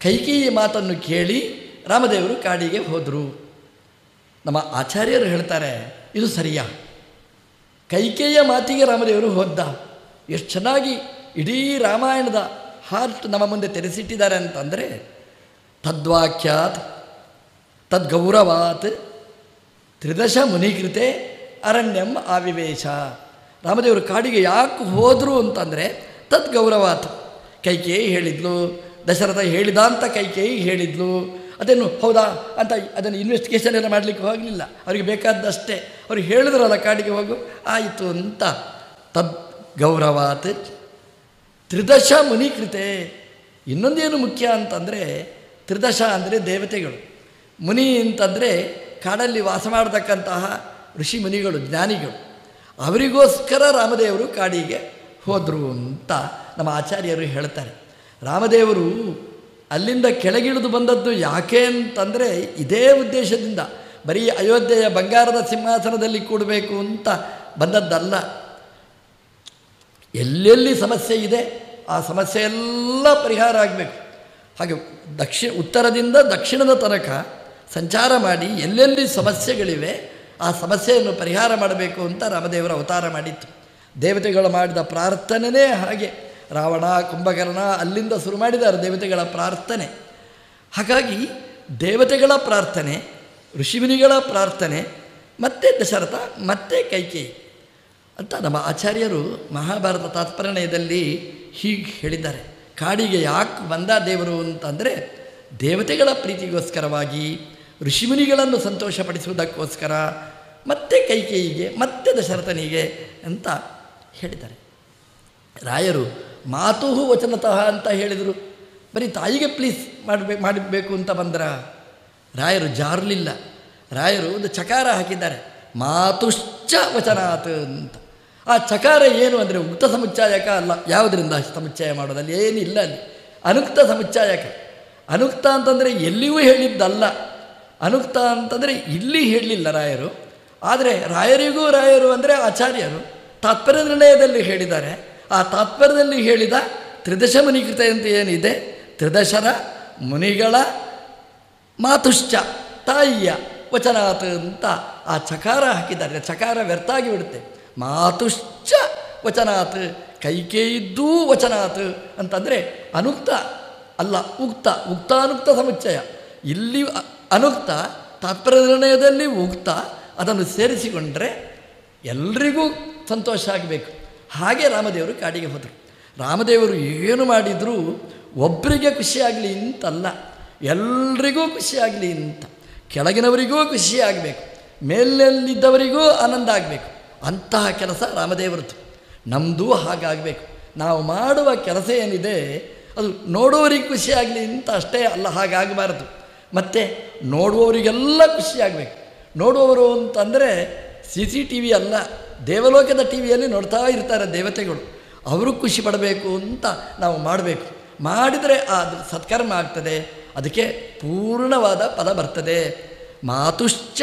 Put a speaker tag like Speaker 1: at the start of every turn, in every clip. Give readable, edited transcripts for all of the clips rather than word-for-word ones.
Speaker 1: ಕೈಕೇಯಿ ಮಾತನ್ನು ಕೇಳಿ ರಾಮದೇವರು ಕಾಡಿಗೆ ಹೋದರು. ನಮ್ಮ ಆಚಾರ್ಯರು ಹೇಳ್ತಾರೆ, ಇದು ಸರಿಯಾ? ಕೈಕೇಯಿಯ ಮಾತಿಗೆ ರಾಮದೇವರು ಹೋದ್ದ. ಎಷ್ಟು ಚೆನ್ನಾಗಿ ಇಡೀ ರಾಮಾಯಣದ ಹಾರ್ಟ್ ನಮ್ಮ ಮುಂದೆ ತೆರೆಸಿಟ್ಟಿದ್ದಾರೆ ಅಂತಂದರೆ, ತದ್ವಾಕ್ಯಾತ್ ತದ್ಗೌರವಾತ್ ತ್ರಿದಶ ಮುನಿಕೃತೆ ಅರಣ್ಯಂ ಆವಿವೇಶ. ರಾಮದೇವರು ಕಾಡಿಗೆ ಯಾಕೆ ಹೋದರು ಅಂತಂದರೆ ತದ್ಗೌರವಾತ್. ಕೈಕೇಯಿ ಹೇಳಿದ್ಲು, ದಶರಥ ಹೇಳಿದ ಅಂತ ಕೈಕೇಯಿ ಹೇಳಿದ್ಲು. ಅದೇನು ಹೌದಾ ಅಂತ ಅದನ್ನು ಇನ್ವೆಸ್ಟಿಗೇಷನ್ ಎಲ್ಲ ಮಾಡಲಿಕ್ಕೆ ಹೋಗಲಿಲ್ಲ. ಅವರಿಗೆ ಬೇಕಾದಷ್ಟೇ ಅವ್ರಿಗೆ ಹೇಳಿದ್ರಲ್ಲ ಕಾಡಿಗೆ ಹೋಗು, ಆಯಿತು ಅಂತ. ತದ್ ಗೌರವಾತ್ ತ್ರಿದಶ ಮುನಿಕೃತೆ. ಇನ್ನೊಂದೇನು ಮುಖ್ಯ ಅಂತಂದರೆ, ತ್ರಿದಶ ಅಂದರೆ ದೇವತೆಗಳು, ಮುನಿ ಅಂತಂದರೆ ಕಾಡಲ್ಲಿ ವಾಸ ಮಾಡತಕ್ಕಂತಹ ಋಷಿ ಮುನಿಗಳು, ಜ್ಞಾನಿಗಳು. ಅವರಿಗೋಸ್ಕರ ರಾಮದೇವರು ಕಾಡಿಗೆ ಹೋದರು ಅಂತ ನಮ್ಮ ಆಚಾರ್ಯರು ಹೇಳ್ತಾರೆ. ರಾಮದೇವರು ಅಲ್ಲಿಂದ ಕೆಳಗಿಳಿದು ಬಂದದ್ದು ಯಾಕೆ ಅಂತಂದರೆ ಇದೇ ಉದ್ದೇಶದಿಂದ. ಬರೀ ಅಯೋಧ್ಯೆಯ ಬಂಗಾರದ ಸಿಂಹಾಸನದಲ್ಲಿ ಕೂಡಬೇಕು ಅಂತ ಬಂದದ್ದಲ್ಲ. ಎಲ್ಲೆಲ್ಲಿ ಸಮಸ್ಯೆ ಇದೆ ಆ ಸಮಸ್ಯೆ ಎಲ್ಲ ಪರಿಹಾರ ಆಗಬೇಕು. ಹಾಗೆ ಉತ್ತರದಿಂದ ದಕ್ಷಿಣದ ತನಕ ಸಂಚಾರ ಮಾಡಿ ಎಲ್ಲೆಲ್ಲಿ ಸಮಸ್ಯೆಗಳಿವೆ ಆ ಸಮಸ್ಯೆಯನ್ನು ಪರಿಹಾರ ಮಾಡಬೇಕು ಅಂತ ರಾಮದೇವರ ಅವತಾರ ಮಾಡಿತ್ತು. ದೇವತೆಗಳು ಮಾಡಿದ ಪ್ರಾರ್ಥನೆಯೇ ಹಾಗೆ. ರಾವಣ, ಕುಂಭಕರ್ಣ ಅಲ್ಲಿಂದ ಶುರು ಮಾಡಿದ್ದಾರೆ ದೇವತೆಗಳ ಪ್ರಾರ್ಥನೆ. ಹಾಗಾಗಿ ದೇವತೆಗಳ ಪ್ರಾರ್ಥನೆ, ಋಷಿಮುನಿಗಳ ಪ್ರಾರ್ಥನೆ, ಮತ್ತೆ ದಶರಥ, ಮತ್ತೆ ಕೈಕೇಯಿ ಅಂತ ನಮ್ಮ ಆಚಾರ್ಯರು ಮಹಾಭಾರತ ತಾತ್ಪರ್ಯದಲ್ಲಿ ಹೀಗೆ ಹೇಳಿದ್ದಾರೆ. ಕಾಡಿಗೆ ಯಾಕೆ ಬಂದ ದೇವರು ಅಂತಂದರೆ ದೇವತೆಗಳ ಪ್ರೀತಿಗೋಸ್ಕರವಾಗಿ, ಋಷಿಮುನಿಗಳನ್ನು ಸಂತೋಷಪಡಿಸುವುದಕ್ಕೋಸ್ಕರ, ಮತ್ತೆ ಕೈಕೇಯಿಗೆ, ಮತ್ತೆ ದಶರಥನಿಗೆ ಅಂತ ಹೇಳಿದ್ದಾರೆ. ರಾಯರು ಮಾತು ವಚನತಃ ಅಂತ ಹೇಳಿದರು. ಬರೀ ತಾಯಿಗೆ ಪ್ಲೀಸ್ ಮಾಡಬೇಕು ಅಂತ ಬಂದ್ರ. ರಾಯರು ಜಾರಲಿಲ್ಲ. ರಾಯರು ಒಂದು ಚಕಾರ ಹಾಕಿದ್ದಾರೆ, ಮಾತುಶ್ಚ ವಚನಾತ್ ಅಂತ. ಆ ಚಕಾರ ಏನು ಅಂದರೆ ಉಕ್ತ ಸಮುಚ್ಚಾಯಕ ಅಲ್ಲ. ಯಾವುದರಿಂದ ಸಮುಚ್ಚಯ ಮಾಡೋದಲ್ಲಿ ಏನಿಲ್ಲ, ಅಲ್ಲಿ ಅನುಕ್ತ ಸಮುಚ್ಚಾಯಕ. ಅನುಕ್ತ ಅಂತಂದರೆ ಎಲ್ಲಿಯೂ ಹೇಳಿದ್ದಲ್ಲ. ಅನುಕ್ತ ಅಂತಂದರೆ ಇಲ್ಲಿ ಹೇಳಲಿಲ್ಲ ರಾಯರು. ಆದರೆ ರಾಯರು ಅಂದರೆ ಆಚಾರ್ಯರು ತಾತ್ಪರ್ಯ ನಿರ್ಣಯದಲ್ಲಿ ಹೇಳಿದ್ದಾರೆ. ಆ ತಾತ್ಪರ್ಯದಲ್ಲಿ ಹೇಳಿದ ತ್ರಿದಶ ಮುನಿಕೃತೆ ಅಂತ ಏನಿದೆ, ತ್ರಿದಶರ ಮುನಿಗಳ ಮಾತುಶ್ಚ, ತಾಯಿಯ ವಚನಾತ್ ಅಂತ ಆ ಚಕಾರ ಹಾಕಿದ್ದಾರೆ. ಚಕಾರ ವ್ಯರ್ಥ ಆಗಿಬಿಡುತ್ತೆ. ಮಾತುಶ್ಚ ವಚನಾತ್, ಕೈಕೇಯಿದ್ದೂ ವಚನಾತ್ ಅಂತಂದರೆ ಅನುಕ್ತ ಅಲ್ಲ, ಉಕ್ತ. ಉಕ್ತಾನುಕ್ತ ಸಮುಚ್ಚಯ. ಇಲ್ಲಿ ಅನುಕ್ತ, ತಾತ್ಪರ್ಯ ನಿರ್ಣಯದಲ್ಲಿ ಉಕ್ತ. ಅದನ್ನು ಸೇರಿಸಿಕೊಂಡ್ರೆ ಎಲ್ರಿಗೂ ಸಂತೋಷ ಆಗಬೇಕು. ಹಾಗೆ ರಾಮದೇವರು ಕಾಡಿಗೆ ಹೋದರು. ರಾಮದೇವರು ಏನು ಮಾಡಿದರೂ ಒಬ್ಬರಿಗೆ ಖುಷಿಯಾಗಲಿ ಅಂತಲ್ಲ, ಎಲ್ರಿಗೂ ಖುಷಿಯಾಗಲಿ ಅಂತ. ಕೆಳಗಿನವರಿಗೂ ಖುಷಿಯಾಗಬೇಕು, ಮೇಲಲ್ಲಿದ್ದವರಿಗೂ ಆನಂದ ಆಗಬೇಕು. ಅಂತಹ ಕೆಲಸ ರಾಮದೇವರದ್ದು. ನಮ್ಮದು ಹಾಗಾಗಬೇಕು. ನಾವು ಮಾಡುವ ಕೆಲಸ ಏನಿದೆ ಅದು ನೋಡುವವರಿಗೆ ಖುಷಿಯಾಗಲಿ ಅಂತ ಅಷ್ಟೇ ಅಲ್ಲ, ಹಾಗಾಗಬಾರದು. ಮತ್ತು ನೋಡುವವರಿಗೆಲ್ಲ ಖುಷಿಯಾಗಬೇಕು. ನೋಡುವವರು ಅಂತಂದರೆ CCTV ಅಲ್ಲ, ದೇವಲೋಕದ ಟಿವಿಯಲ್ಲಿ ನೋಡ್ತಾ ಇರ್ತಾರೆ ದೇವತೆಗಳು. ಅವರು ಖುಷಿ ಪಡಬೇಕು ಅಂತ ನಾವು ಮಾಡಬೇಕು. ಮಾಡಿದರೆ ಅದು ಸತ್ಕರ್ಮ ಆಗ್ತದೆ, ಅದಕ್ಕೆ ಪೂರ್ಣವಾದ ಫಲ ಬರ್ತದೆ. ಮಾತುಶ್ಚ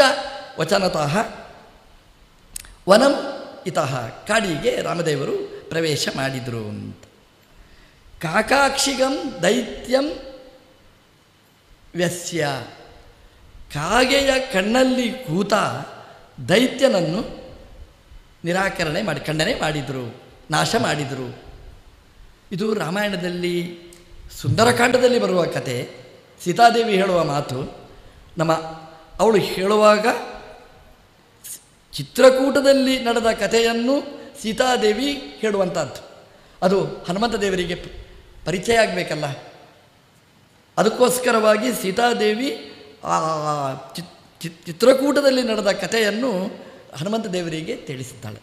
Speaker 1: ವಚನತಃ ವನಂ ಇತಃ. ಕಾಡಿಗೆ ರಾಮದೇವರು ಪ್ರವೇಶ ಮಾಡಿದರು ಅಂತ. ಕಾಕಾಕ್ಷಿಗಂ ದೈತ್ಯಂ ವ್ಯಸ್ಯ. ಕಾಗೆಯ ಕಣ್ಣಲ್ಲಿ ಕೂತ ದೈತ್ಯನನ್ನು ಖಂಡನೆ ಮಾಡಿದರು, ನಾಶ ಮಾಡಿದರು. ಇದು ರಾಮಾಯಣದಲ್ಲಿ ಸುಂದರಕಾಂಡದಲ್ಲಿ ಬರುವ ಕತೆ. ಸೀತಾದೇವಿ ಹೇಳುವ ಮಾತು. ಅವಳು ಹೇಳುವಾಗ ಚಿತ್ರಕೂಟದಲ್ಲಿ ನಡೆದ ಕಥೆಯನ್ನು ಸೀತಾದೇವಿ ಹೇಳುವಂಥದ್ದು. ಅದು ಹನುಮಂತ ದೇವರಿಗೆ ಪರಿಚಯ ಆಗಬೇಕಲ್ಲ, ಅದಕ್ಕೋಸ್ಕರವಾಗಿ ಸೀತಾದೇವಿ ಚಿತ್ರಕೂಟದಲ್ಲಿ ನಡೆದ ಕಥೆಯನ್ನು ಹನುಮಂತ ದೇವರಿಗೆ ತಿಳಿಸುತ್ತಾಳೆ.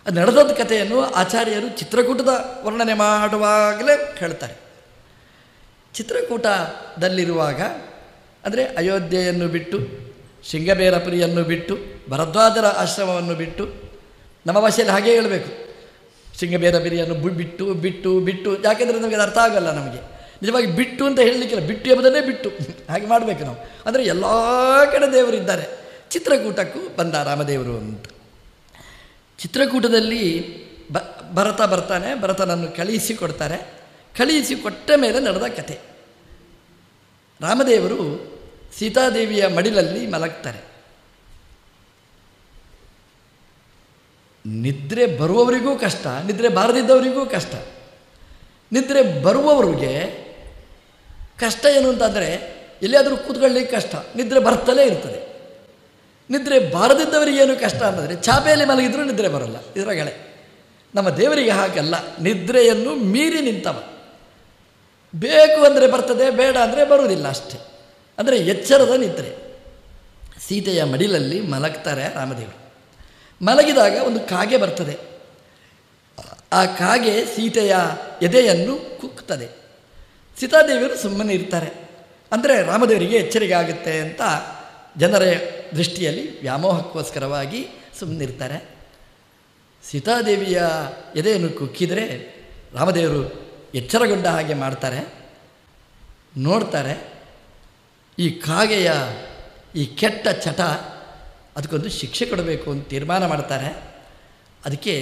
Speaker 1: ಅದು ನಡೆದ ಕಥೆಯನ್ನು ಆಚಾರ್ಯರು ಚಿತ್ರಕೂಟದ ವರ್ಣನೆ ಮಾಡುವಾಗಲೇ ಹೇಳ್ತಾರೆ. ಚಿತ್ರಕೂಟದಲ್ಲಿರುವಾಗ ಅಂದರೆ ಅಯೋಧ್ಯೆಯನ್ನು ಬಿಟ್ಟು, ಶೃಂಗಬೇರಪುರಿಯನ್ನು ಬಿಟ್ಟು, ಭರದ್ವಾಜರ ಆಶ್ರಮವನ್ನು ಬಿಟ್ಟು, ನಮ್ಮ ಭಾಷೆಯಲ್ಲಿ ಹಾಗೇ ಹೇಳಬೇಕು, ಶೃಂಗಬೇರಪುರಿಯನ್ನು ಬಿಟ್ಟು ಬಿಟ್ಟು ಬಿಟ್ಟು, ಯಾಕೆಂದರೆ ನಮಗೆ ಅದು ಅರ್ಥ ಆಗಲ್ಲ. ನಮಗೆ ನಿಜವಾಗಿ ಬಿಟ್ಟು ಅಂತ ಹೇಳಲಿಕ್ಕಿಲ್ಲ, ಬಿಟ್ಟು ಎಂಬುದನ್ನೇ ಬಿಟ್ಟು ಹಾಗೆ ಮಾಡಬೇಕು ನಾವು. ಅಂದರೆ ಎಲ್ಲ ಕಡೆ ದೇವರಿದ್ದಾರೆ. ಚಿತ್ರಕೂಟಕ್ಕೂ ಬಂದ ರಾಮದೇವರು ಅಂತ. ಚಿತ್ರಕೂಟದಲ್ಲಿ ಬರ್ತಾನೆ, ಭರತನನ್ನು ಕಳುಹಿಸಿಕೊಡ್ತಾರೆ. ಕಳುಹಿಸಿಕೊಟ್ಟ ಮೇಲೆ ನಡೆದ ಕತೆ. ರಾಮದೇವರು ಸೀತಾದೇವಿಯ ಮಡಿಲಲ್ಲಿ ಮಲಗ್ತಾರೆ. ನಿದ್ರೆ ಬರುವವರಿಗೂ ಕಷ್ಟ, ನಿದ್ರೆ ಬಾರದಿದ್ದವರಿಗೂ ಕಷ್ಟ. ನಿದ್ರೆ ಬರುವವರಿಗೆ ಕಷ್ಟ ಏನು ಅಂತಂದರೆ ಎಲ್ಲಿಯಾದರೂ ಕೂತ್ಕೊಳ್ಳಿಕ್ಕೆ ಕಷ್ಟ, ನಿದ್ರೆ ಬರ್ತಲೇ ಇರ್ತದೆ. ನಿದ್ರೆ ಬಾರದಿದ್ದವರಿಗೇನು ಕಷ್ಟ ಅಂತಂದರೆ ಚಾಪೆಯಲ್ಲಿ ಮಲಗಿದ್ರೂ ನಿದ್ರೆ ಬರೋಲ್ಲ. ಇದರಗಳೇ ನಮ್ಮ ದೇವರಿಗೆ ಹಾಗಲ್ಲ, ನಿದ್ರೆಯನ್ನು ಮೀರಿ ನಿಂತವ. ಬೇಕು ಅಂದರೆ ಬರ್ತದೆ, ಬೇಡ ಅಂದರೆ ಬರುವುದಿಲ್ಲ ಅಷ್ಟೇ. ಅಂದರೆ ಎಚ್ಚರದ ನಿದ್ರೆ. ಸೀತೆಯ ಮಡಿಲಲ್ಲಿ ಮಲಗ್ತಾರೆ ರಾಮದೇವರು. ಮಲಗಿದಾಗ ಒಂದು ಕಾಗೆ ಬರ್ತದೆ. ಆ ಕಾಗೆ ಸೀತೆಯ ಎದೆಯನ್ನು ಕುಕ್ತದೆ. ಸೀತಾದೇವಿಯರು ಸುಮ್ಮನೆ ಇರ್ತಾರೆ. ಅಂದರೆ ರಾಮದೇವರಿಗೆ ಎಚ್ಚರಿಕೆ ಆಗುತ್ತೆ ಅಂತ ಜನರ ದೃಷ್ಟಿಯಲ್ಲಿ ವ್ಯಾಮೋಹಕ್ಕೋಸ್ಕರವಾಗಿ ಸುಮ್ಮನಿರ್ತಾರೆ. ಸೀತಾದೇವಿಯ ಎದೆಯನ್ನು ಕುಕ್ಕಿದರೆ ರಾಮದೇವರು ಎಚ್ಚರಗೊಂಡ ಹಾಗೆ ಮಾಡ್ತಾರೆ. ನೋಡ್ತಾರೆ, ಈ ಕಾಗೆಯ ಈ ಕೆಟ್ಟ ಚಟ, ಅದಕ್ಕೊಂದು ಶಿಕ್ಷೆ ಕೊಡಬೇಕು ಅಂತ ತೀರ್ಮಾನ ಮಾಡ್ತಾರೆ. ಅದಕ್ಕೆ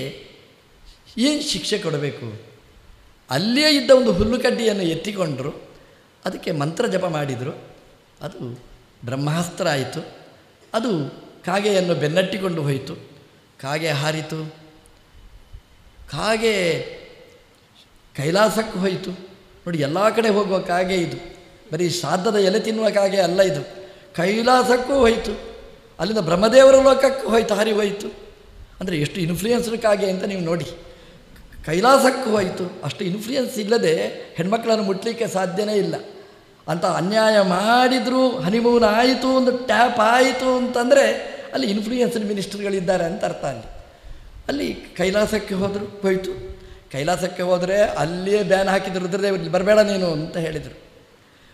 Speaker 1: ಏನು ಶಿಕ್ಷೆ ಕೊಡಬೇಕು? ಅಲ್ಲೇ ಇದ್ದ ಒಂದು ಹುಲ್ಲುಕಡ್ಡಿಯನ್ನು ಎತ್ತಿಕೊಂಡರು, ಅದಕ್ಕೆ ಮಂತ್ರ ಜಪ ಮಾಡಿದರು. ಅದು ಬ್ರಹ್ಮಾಸ್ತ್ರ ಆಯಿತು. ಅದು ಕಾಗೆಯನ್ನು ಬೆನ್ನಟ್ಟಿಕೊಂಡು ಹೋಯಿತು. ಕಾಗೆ ಹಾರಿತು. ಕಾಗೆ ಕೈಲಾಸಕ್ಕೆ ಹೋಯಿತು. ನೋಡಿ, ಎಲ್ಲ ಕಡೆ ಹೋಗುವ ಕಾಗೆ ಇದು, ಬರೀ ಶ್ರಾದ್ದದ ಎಲೆ ತಿನ್ನುವ ಕಾಗೆ ಅಲ್ಲ ಇದು. ಕೈಲಾಸಕ್ಕೂ ಹೋಯಿತು, ಅಲ್ಲಿಂದ ಬ್ರಹ್ಮದೇವರ ಲೋಕಕ್ಕೆ ಹೋಯ್ತು, ಹಾರಿ ಹೋಯಿತು. ಅಂದರೆ ಎಷ್ಟು ಇನ್ಫ್ಲೂಯೆನ್ಸ್ಡ್ ಕಾಗೆ ಅಂತ ನೀವು ನೋಡಿ. ಕೈಲಾಸಕ್ಕೆ ಹೋಯಿತು. ಅಷ್ಟು ಇನ್ಫ್ಲೂಯೆನ್ಸ್ ಇಲ್ಲದೆ ಹೆಣ್ಮಕ್ಳನ್ನು ಮುಟ್ಲಿಕ್ಕೆ ಸಾಧ್ಯನೇ ಇಲ್ಲ. ಅಂತ ಅನ್ಯಾಯ ಮಾಡಿದರೂ ಹನಿಮೂನ್ ಆಯಿತು, ಒಂದು ಟ್ಯಾಪ್ ಆಯಿತು ಅಂತಂದರೆ ಅಲ್ಲಿ ಇನ್ಫ್ಲೂಯೆನ್ಸ್ಡ್ ಮಿನಿಸ್ಟರ್ಗಳಿದ್ದಾರೆ ಅಂತ ಅರ್ಥ. ಅಲ್ಲಿ ಕೈಲಾಸಕ್ಕೆ ಹೋಯಿತು. ಕೈಲಾಸಕ್ಕೆ ಹೋದರೆ ಅಲ್ಲಿಯೇ ಬ್ಯಾನ್ ಹಾಕಿದ್ರು, ರುದ್ರದೇವರು ಇಲ್ಲಿ ಬರಬೇಡ ನೀನು ಅಂತ ಹೇಳಿದರು.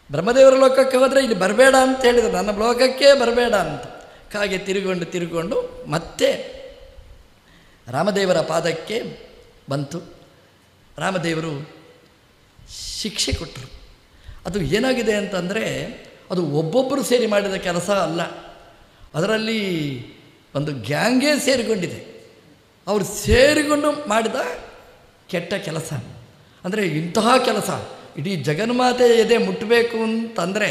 Speaker 1: ಬ್ರಹ್ಮದೇವರ ಲೋಕಕ್ಕೆ ಹೋದರೆ ಇಲ್ಲಿ ಬರಬೇಡ ಅಂತ ಹೇಳಿದರು, ನನ್ನ ಲೋಕಕ್ಕೆ ಬರಬೇಡ ಅಂತ. ಕಾಗೆ ತಿರುಗೊಂಡು ಮತ್ತೆ ರಾಮದೇವರ ಪಾದಕ್ಕೆ ಬಂತು. ರಾಮದೇವರು ಶಿಕ್ಷೆ ಕೊಟ್ಟರು. ಅದು ಏನಾಗಿದೆ ಅಂತಂದರೆ ಅದು ಒಬ್ಬೊಬ್ಬರು ಸೇರಿ ಮಾಡಿದ ಕೆಲಸ ಅಲ್ಲ, ಅದರಲ್ಲಿ ಒಂದು ಗ್ಯಾಂಗೇ ಸೇರಿಕೊಂಡಿದೆ. ಅವರು ಸೇರಿಕೊಂಡು ಮಾಡಿದ ಕೆಟ್ಟ ಕೆಲಸ. ಅಂದರೆ ಇಂತಹ ಕೆಲಸ ಇಡೀ ಜಗನ್ಮಾತೆ ಎದೆ ಮುಟ್ಟಬೇಕು ಅಂತಂದರೆ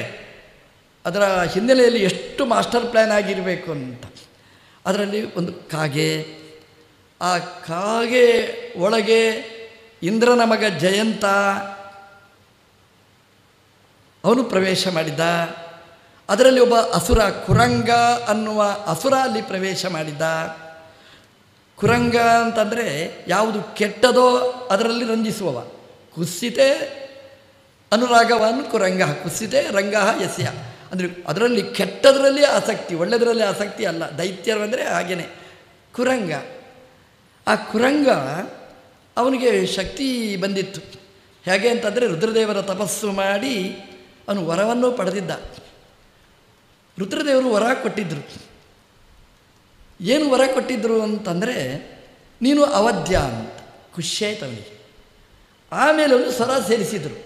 Speaker 1: ಅದರ ಹಿನ್ನೆಲೆಯಲ್ಲಿ ಎಷ್ಟು ಮಾಸ್ಟರ್ ಪ್ಲ್ಯಾನ್ ಆಗಿರಬೇಕು ಅಂತ. ಅದರಲ್ಲಿ ಒಂದು ಕಾಗೆ, ಆ ಕಾಗೆ ಒಳಗೆ ಇಂದ್ರನ ಮಗ ಜಯಂತ ಅವನು ಪ್ರವೇಶ ಮಾಡಿದ್ದ. ಅದರಲ್ಲಿ ಒಬ್ಬ ಅಸುರ, ಕುರಂಗ ಅನ್ನುವ ಅಸುರ ಅಲ್ಲಿ ಪ್ರವೇಶ ಮಾಡಿದ್ದ. ಕುರಂಗ ಅಂತಂದರೆ ಯಾವುದು ಕೆಟ್ಟದೋ ಅದರಲ್ಲಿ ರಂಜಿಸುವವ. ಕುಸ್ಸಿತೆ ಅನುರಾಗವನ್ನು ಕುರಂಗ, ಕುಸ್ಸಿತೆ ರಂಗ ಯಸ್ಯ. ಅಂದರೆ ಅದರಲ್ಲಿ ಕೆಟ್ಟದರಲ್ಲಿ ಆಸಕ್ತಿ, ಒಳ್ಳೆಯದರಲ್ಲಿ ಆಸಕ್ತಿ ಅಲ್ಲ. ದೈತ್ಯರು ಅಂದರೆ ಹಾಗೇನೆ ಕುರಂಗ. ಆ ಕುರಂಗ ಅವನಿಗೆ ಶಕ್ತಿ ಬಂದಿತ್ತು. ಹೇಗೆ ಅಂತಂದರೆ ರುದ್ರದೇವರ ತಪಸ್ಸು ಮಾಡಿ ಅವನು ವರವನ್ನು ಪಡೆದಿದ್ದ. ರುದ್ರದೇವರು ವರ ಕೊಟ್ಟಿದ್ದರು. ಏನು ವರ ಕೊಟ್ಟಿದ್ದರು ಅಂತಂದರೆ, ನೀನು ಅವಧ್ಯ ಅಂತ. ಖುಷಿ ಆಯ್ತು ಅವನಿಗೆ. ಆಮೇಲೆ ಒಂದು ಸ್ವರ ಸೇರಿಸಿದರು,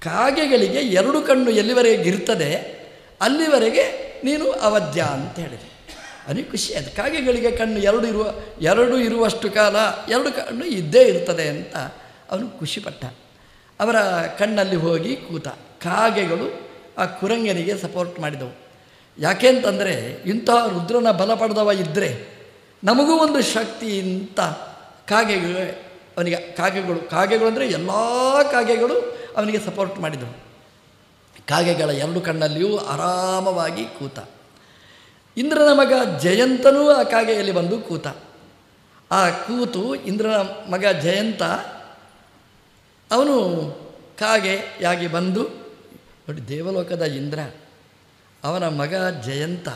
Speaker 1: ಕಾಗೆಗಳಿಗೆ 2 ಕಣ್ಣು ಎಲ್ಲಿವರೆಗೆ ಇರ್ತದೆ ಅಲ್ಲಿವರೆಗೆ ನೀನು ಅವಧ್ಯ ಅಂತ ಹೇಳಿದೆ. ಅವನಿಗೆ ಖುಷಿ ಆಯಿತು. ಕಾಗೆಗಳಿಗೆ ಕಣ್ಣು 2 ಇರುವಷ್ಟು ಕಾಲ 2 ಕಣ್ಣು ಇದ್ದೇ ಇರ್ತದೆ ಅಂತ ಅವನು ಖುಷಿಪಟ್ಟ. ಅವರ ಕಣ್ಣಲ್ಲಿ ಹೋಗಿ ಕೂತ. ಕಾಗೆಗಳು ಆ ಕುರಂಗನಿಗೆ ಸಪೋರ್ಟ್ ಮಾಡಿದವು. ಯಾಕೆ ಅಂತಂದರೆ ಇಂತಹ ರುದ್ರನ ಬಲ ಪಡೆದವ ಇದ್ದರೆ ನಮಗೂ ಒಂದು ಶಕ್ತಿ ಅಂತ ಕಾಗೆಗಳು ಅಂದರೆ ಎಲ್ಲ ಕಾಗೆಗಳು ಅವನಿಗೆ ಸಪೋರ್ಟ್ ಮಾಡಿದವು. ಕಾಗೆಗಳ 2 ಕಣ್ಣಲ್ಲಿಯೂ ಆರಾಮವಾಗಿ ಕೂತ. ಇಂದ್ರನ ಮಗ ಜಯಂತನೂ ಆ ಕಾಗೆಯಲ್ಲಿ ಬಂದು ಕೂತ. ಆ ಕೂತು ಇಂದ್ರನ ಮಗ ಜಯಂತ ಅವನು ಕಾಗೆಯಾಗಿ ಬಂದು, ನೋಡಿ ದೇವಲೋಕದ ಇಂದ್ರ, ಅವನ ಮಗ ಜಯಂತ,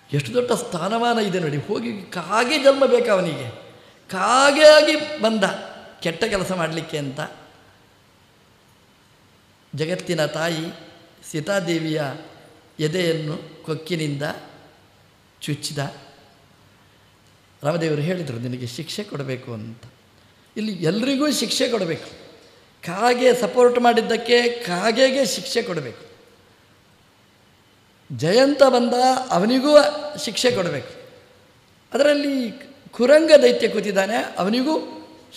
Speaker 1: ಎಷ್ಟು ದೊಡ್ಡ ಸ್ಥಾನಮಾನ ಇದೆ ನೋಡಿ. ಹೋಗಿ ಕಾಗೆ ಜನ್ಮ ಬೇಕು ಅವನಿಗೆ. ಕಾಗೆಯಾಗಿ ಬಂದ ಕೆಟ್ಟ ಕೆಲಸ ಮಾಡಲಿಕ್ಕೆ ಅಂತ. ಜಗತ್ತಿನ ತಾಯಿ ಸೀತಾದೇವಿಯ ಎದೆಯನ್ನು ಕೊಕ್ಕಿನಿಂದ ಚುಚ್ಚಿದ. ರಾಮದೇವರು ಹೇಳಿದರು, ನಿನಗೆ ಶಿಕ್ಷೆ ಕೊಡಬೇಕು ಅಂತ. ಇಲ್ಲಿ ಎಲ್ರಿಗೂ ಶಿಕ್ಷೆ ಕೊಡಬೇಕು. ಕಾಗೆ ಸಪೋರ್ಟ್ ಮಾಡಿದ್ದಕ್ಕೆ ಕಾಗೆಗೆ ಶಿಕ್ಷೆ ಕೊಡಬೇಕು. ಜಯಂತ ಬಂದ, ಅವನಿಗೂ ಶಿಕ್ಷೆ ಕೊಡಬೇಕು. ಅದರಲ್ಲಿ ಕುರಂಗ ದೈತ್ಯ ಕೂತಿದ್ದಾನೆ, ಅವನಿಗೂ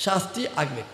Speaker 1: ಶಾಸ್ತಿ ಆಗಬೇಕು.